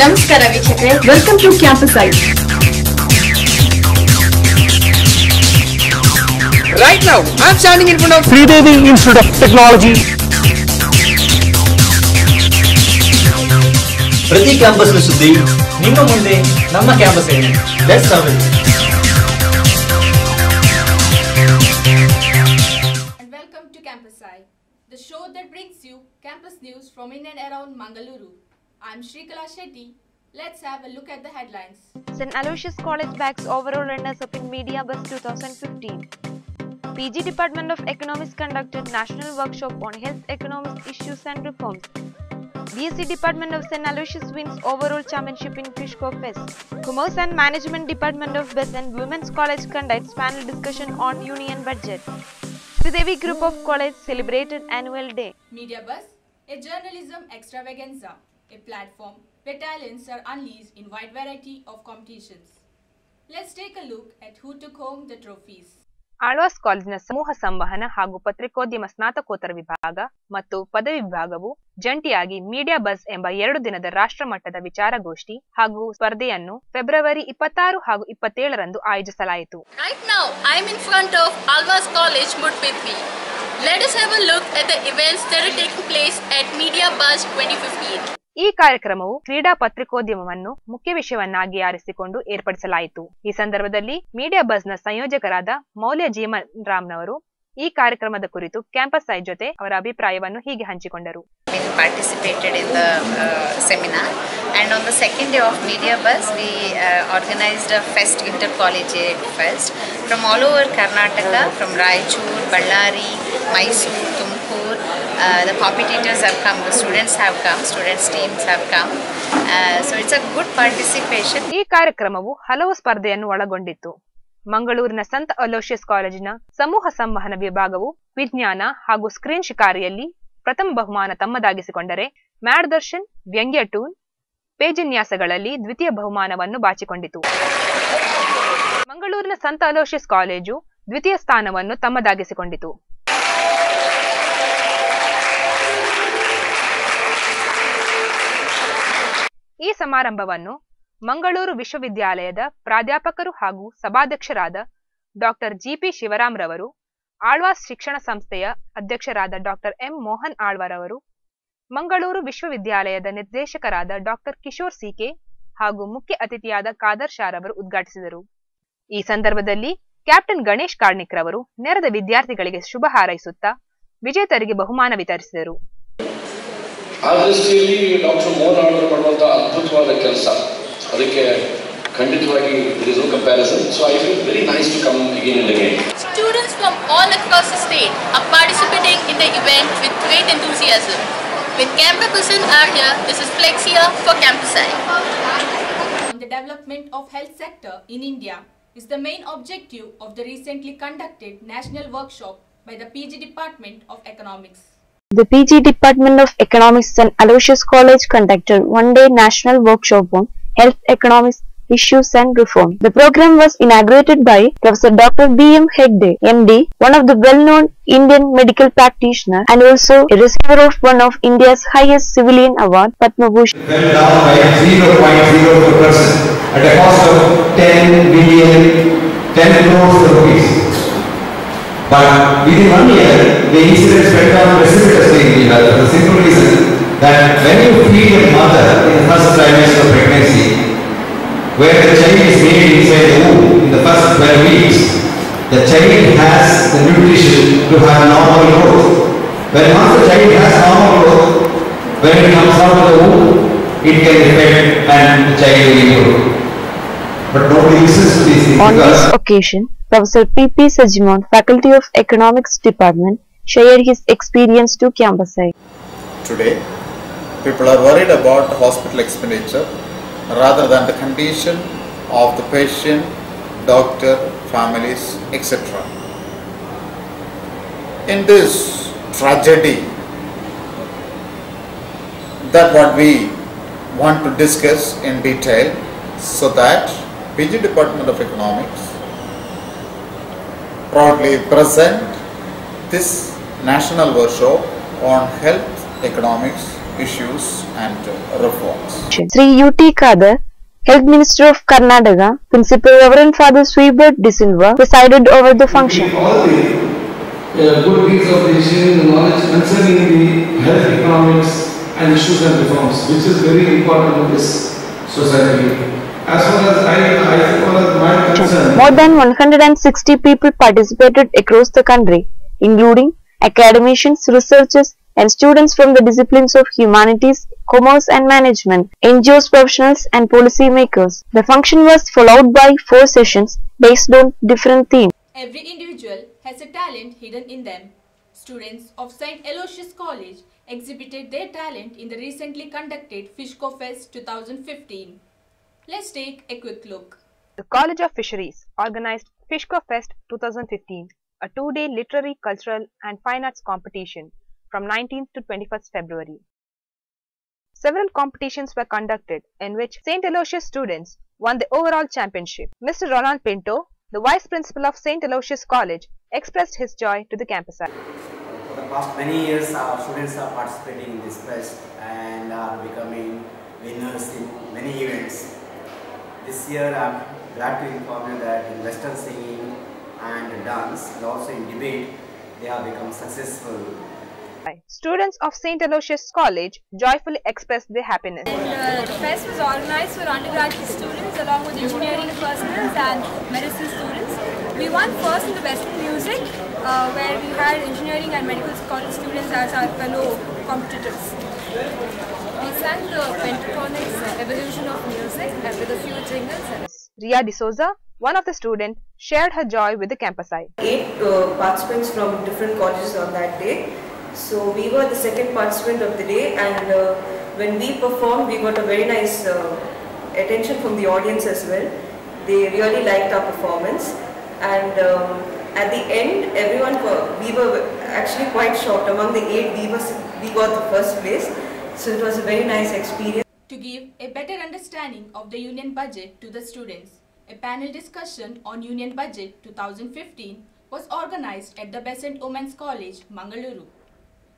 ನಮಸ್ಕಾರ ವೀಕ್ಷಕರೇ, welcome to campus I. Right now, I'm standing in front of Sridevi Institute of Technology. ಪ್ರತಿ ಕ್ಯಾಂಪಸ್ನ ಸುದ್ದಿ ನಿಮ್ಮ ಮುಂದೆ, ನಮ್ಮ ಕ್ಯಾಂಪಸ್ ಏನು. Let's have it. And welcome to Campus Eye, the show that brings you campus news from in and around Mangaluru. I'm Shrikala Shetty. Let's have a look at the headlines. St. Aloysius College backs overall runners-up in Media Buzz 2015. PG Department of Economics conducted national workshop on health economics issues and reforms. BSc Department of St. Aloysius wins overall championship in Fishco Fest. Commerce and Management Department of Besant Women's College conducts panel discussion on union budget. Sridevi Group of College celebrated annual day. Media Buzz, a journalism extravaganza, a platform where talents are unleashed in wide variety of competitions. Let's take a look at who took home the trophies. Alva's ಕಾಲೇಜಿನ ಸಮೂಹ ಸಂವಹನ ಹಾಗೂ ಪತ್ರಿಕೋದ್ಯಮ ಸ್ನಾತಕೋತ್ತರ ವಿಭಾಗ ಮತ್ತು ಪದವಿ ವಿಭಾಗವು ಜಂಟಿಯಾಗಿ ಮೀಡಿಯಾ ಬಜ್ ಎಂಬ 2 ದಿನದ ರಾಷ್ಟ್ರಮಟ್ಟದ ವಿಚಾರಗೋಷ್ಠಿ ಹಾಗೂ ಸ್ಪರ್ಧೆಯನ್ನು ಫೆಬ್ರವರಿ 26 ಹಾಗೂ 27ರಂದು ಆಯೋಜಿಸಲಾಯಿತು. Right now, I am in front of Alvas College, Mudpithri. Let us have a look at the events that are taking place at Media Buzz 2015. ಈ ಕಾರ್ಯಕ್ರಮವು ಕ್ರೀಡಾ ಪತ್ರಿಕೋದ್ಯಮವನ್ನು ಮುಖ್ಯ ವಿಷಯವನ್ನಾಗಿ ಆರಿಸಿಕೊಂಡು ಏರ್ಪಡಿಸಲಾಯಿತು. ಈ ಸಂದರ್ಭದಲ್ಲಿ ಮೀಡಿಯಾ ಬಜ್ನ ಸಂಯೋಜಕರಾದ ಮೌಲ್ಯ ಜೀವನ್ ರಾಮ್ನವರು ಈ ಕಾರ್ಯಕ್ರಮದ ಕುರಿತು ಕ್ಯಾಂಪಸ್ ಐ ಜೊತೆ ಅವರ ಅಭಿಪ್ರಾಯವನ್ನು ಹೀಗೆ ಹಂಚಿಕೊಂಡರು. Participated in the seminar, and on the second day of Media Buzz we organized a fest, intercollegiate fest from all over Karnataka, from Raichur, Ballari, Mysore, Tumkur. The competitors have come, the students have come, students teams have come, so it's a good participation. ಈ ಕಾರ್ಯಕ್ರಮವು ಹಲವು ಸ್ಪರ್ಧೆಯನ್ನು ಒಳಗೊಂಡಿತ್ತು. ಮಂಗಳೂರಿನ ಸಂತ Aloysius ಕಾಲೇಜಿನ ಸಮೂಹ ಸಂವಹನ ವಿಭಾಗವು ವಿಜ್ಞಾನ ಹಾಗೂ ಸ್ಕ್ರೀನ್ ಶಿಕಾರಿಯಲ್ಲಿ ಪ್ರಥಮ ಬಹುಮಾನ ತಮ್ಮದಾಗಿಸಿಕೊಂಡರೆ, ಮ್ಯಾಡ್ ದರ್ಶನ್ ವ್ಯಂಗ್ಯ ಟೂಲ್ ಪೇಜಿನ್ಯಾಸಗಳಲ್ಲಿ ದ್ವಿತೀಯ ಬಹುಮಾನವನ್ನು ಬಾಚಿಕೊಂಡಿತು. ಮಂಗಳೂರಿನ ಸಂತ ಅಲೋಷಿಯಸ್ ಕಾಲೇಜು ದ್ವಿತೀಯ ಸ್ಥಾನವನ್ನು ತಮ್ಮದಾಗಿಸಿಕೊಂಡಿತು. ಈ ಸಮಾರಂಭವನ್ನು ಮಂಗಳೂರು ವಿಶ್ವವಿದ್ಯಾಲಯದ ಪ್ರಾಧ್ಯಾಪಕರು ಹಾಗೂ ಸಭಾಧ್ಯಕ್ಷರಾದ ಡಾಕ್ಟರ್ ಜಿಪಿ ಶಿವರಾಮ್ ರವರು, ಆಳ್ವಾಸ್ ಶಿಕ್ಷಣ ಸಂಸ್ಥೆಯ ಅಧ್ಯಕ್ಷರಾದ ಡಾಕ್ಟರ್ ಎಂ ಮೋಹನ್ ಆಳ್ವರವರು, ಮಂಗಳೂರು ವಿಶ್ವವಿದ್ಯಾಲಯದ ನಿರ್ದೇಶಕರಾದ ಡಾಕ್ಟರ್ ಕಿಶೋರ್ ಸಿಕೆ ಹಾಗೂ ಮುಖ್ಯ ಅತಿಥಿಯಾದ ಖಾದರ್ ಶಾ ರವರು ಉದ್ಘಾಟಿಸಿದರು. ಈ ಸಂದರ್ಭದಲ್ಲಿ ಕ್ಯಾಪ್ಟನ್ ಗಣೇಶ್ ಕಾರ್ಣಿಕ್ ರವರು ನೆರೆದ ವಿದ್ಯಾರ್ಥಿಗಳಿಗೆ ಶುಭ ಹಾರೈಸುತ್ತಾ ವಿಜೇತರಿಗೆ ಬಹುಮಾನ ವಿತರಿಸಿದರು. ಆ ದೃಷ್ಟಿಯಲ್ಲಿ ಡಾಕ್ಟರ್ ಮೋಹನ್ ಆಳ್ವರು ಮಾಡುವಂತಹ ಅದ್ಭುತವಾದ ಕೆಲಸ, ಅದಕ್ಕೆ ಖಂಡಿತವಾಗಿ there is no comparison, so I feel very nice to come again and again. Students from all across the state are participating in the event with great enthusiasm. When camera person are here, this is Flexia for Campus Eye. The development of health sector in India is the main objective of the recently conducted national workshop by the PG Department of Economics. The PG Department of Economics and Aloysius College conducted one-day national workshop on health economics issues and reform. The program was inaugurated by Professor Dr. B.M. Hegde, MD, one of the well-known Indian medical practitioners and also a receiver of one of India's highest civilian award, Padma Bhushan. Went down by 0.04% at a cost of 10 crores rupees. But within 1 year, the incidence went down precipitously for the simple reason that when you feed a mother in the first trimester of pregnancy, where the child is made inside the womb in the first 12 weeks, the child has the nutrition to have normal growth. When once the child has normal growth, when it comes out of the womb, it can affect and the child will grow. But nobody listens to these things. On this occasion, Professor P.P. Sajimon, Faculty of Economics Department, shared his experience to Campus Eye. Today, people are worried about hospital expenditure rather than the condition of the patient, doctor, families, etc. In this tragedy, that what we want to discuss in detail, so that PG Department of Economics proudly present this national workshop on health economics issues and reforms. Sri U.T. Kadar, Health Minister of Karnataka, Principal Reverend Father Sweebert De Silva presided over the function. All the good deeds of the sharing the knowledge concerning the health economics and issues and reforms, which is very important in this society. As far as my concern, More than 160 people participated across the country, including academicians, researchers, and students from the disciplines of humanities, commerce and management, NGOs professionals and policy makers. The function was followed by 4 sessions based on different themes. Every individual has a talent hidden in them. Students of St. Aloysius College exhibited their talent in the recently conducted Fishco Fest 2015. Let's take a quick look. The College of Fisheries organized Fishco Fest 2015, a 2-day literary, cultural and fine arts competition from 19th to 21st February. Several competitions were conducted in which St. Aloysius students won the overall championship. Mr. Ronald Pinto, the Vice Principal of St. Aloysius College, expressed his joy to the campus. For the past many years, our students are participating in this fest and are becoming winners in many events. This year, I am glad to inform you that in Western singing and dance, and also in debate, they have become successful. Students of St. Aloysius College joyfully expressed their happiness. The fest was organized for undergraduate students along with engineering personnel and medicine students. We won first in the Western music, where we had engineering and medical college students as our fellow competitors. We sang the Pentatonix evolution of music with a few jingles. Ria D'Souza, one of the students, shared her joy with the campusite. 8 participants from different colleges on that day. So we were the second participant of the day, and when we performed, we got a very nice attention from the audience as well. They really liked our performance, and at the end, we were actually quite shocked. Among the 8, we got the first place. So it was a very nice experience. To give a better understanding of the Union Budget to the students, a panel discussion on Union Budget 2015 was organized at the Besant Women's College, Mangaluru.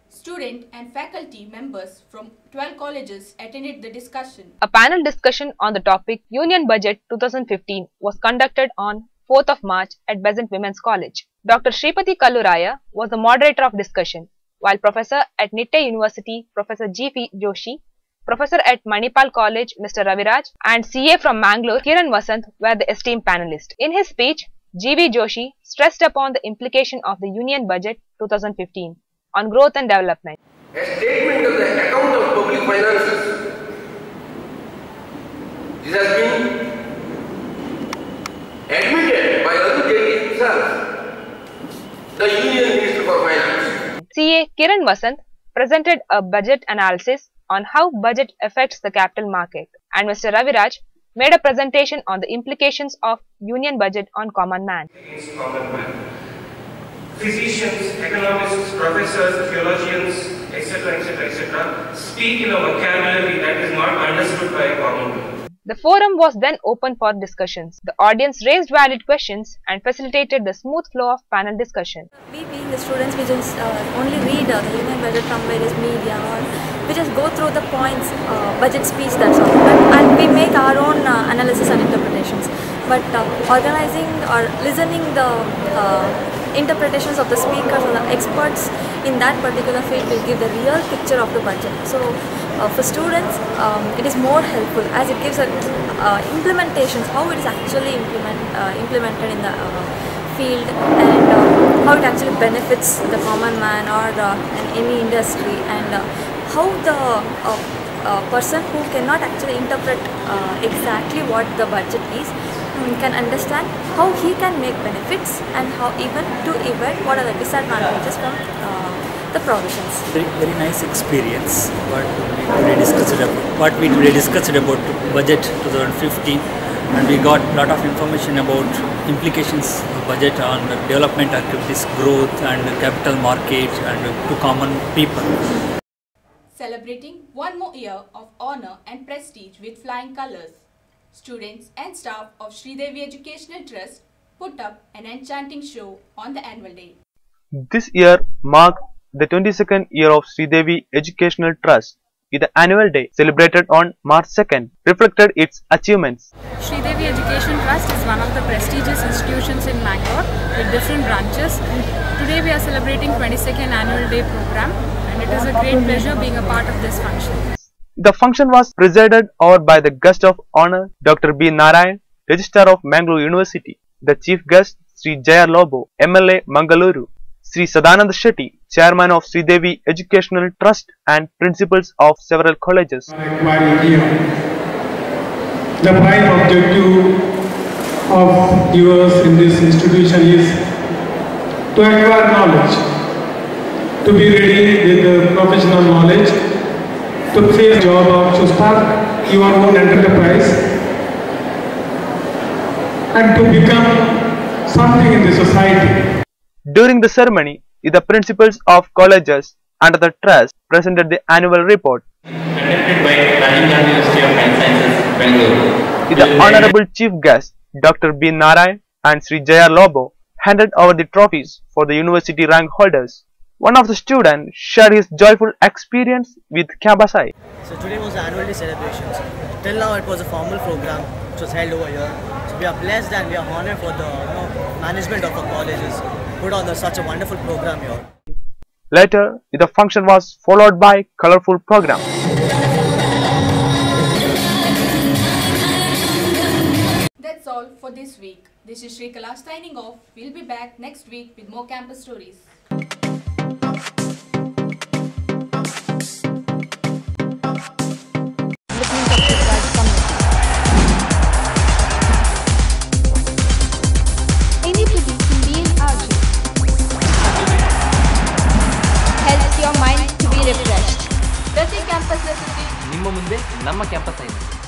Student and faculty members from 12 colleges attended the discussion. A panel discussion on the topic Union Budget 2015 was conducted on 4th of March at Besant Women's College. Dr. Shripati Kalluraya was the moderator of discussion, while Professor at Nitte University, Professor G.P. Joshi, Professor at Manipal College, Mr. Raviraj, and CA from Mangalore, Kiran Vasant, were the esteemed panelists. In his speech, G.V. Joshi stressed upon the implication of the Union Budget 2015 on growth and development. A statement of the account of public finances. This has been admitted by Arun Jaitley himself. The Union Minister for Finance. CA Kiran Vasant presented a budget analysis on how budget affects the capital market, and Mr. Raviraj made a presentation on the implications of Union Budget on common man. Common man. Physicians, economists, professors, theologians, etc., etc., etc. speak in a vocabulary that is not understood by a common man. The forum was then open for discussions. The audience raised valid questions and facilitated the smooth flow of panel discussion. We being the students, we just only read the Union Budget from various media, or we just go through the points, budget speech, that's all. And we make our own analysis and interpretations. But organizing or listening the interpretations of the speakers or the experts in that particular field will give the real picture of the budget. So for students, it is more helpful as it gives implementations, how it is actually implemented in the field, and how it actually benefits the common man or in any industry, and how the person who cannot actually interpret exactly what the budget is can understand how he can make benefits, and how even to avoid what are the disadvantages from the provisions. Very nice experience. What we today discussed about budget 2015, and we got a lot of information about implications of budget on development activities, growth and capital market and to common people. Celebrating one more year of honor and prestige with flying colors, students and staff of Sridevi Educational Trust put up an enchanting show on the annual day. This year marked the 22nd year of Sridevi Educational Trust the annual day celebrated on March 2nd reflected its achievements. Sridevi Education Trust is one of the prestigious institutions in Mangalore with different branches. Today we are celebrating 22nd annual day program and it is a great pleasure being a part of this function. The function was presided over by the guest of honor Dr. B. Narayan, Registrar of Mangalore University, the chief guest Sri Jaya Lobo, MLA Mangaluru, Sri Sadanand Shetty, Chairman of Sridevi Educational Trust and principals of several colleges. The prime objective of yours in this institution is to acquire knowledge, to be ready with the professional knowledge, to face job or to start your own enterprise and to become something in the society. During the ceremony, the principals of colleges under the trust presented the annual report. Conducted by Rajasthan University of Health Sciences, Bangalore. The Honorable Chief Guest Dr. B. Narayan and Sri Jaya Lobo handed over the trophies for the university rank holders. One of the students shared his joyful experience with Campus-I. So today was the annual day celebrations. Till now it was a formal program which was held over here. So we are blessed and we are honored for the management of our colleges put on such a wonderful program here. Later, the function was followed by colorful program. That's all for this week. This is Shrikala signing off. We'll be back next week with more campus stories. ಪ್ರತಿ campus ನಿಮ್ಮ ಮುಂದೆ ನಮ್ಮ campus ಆಗಿದೆ.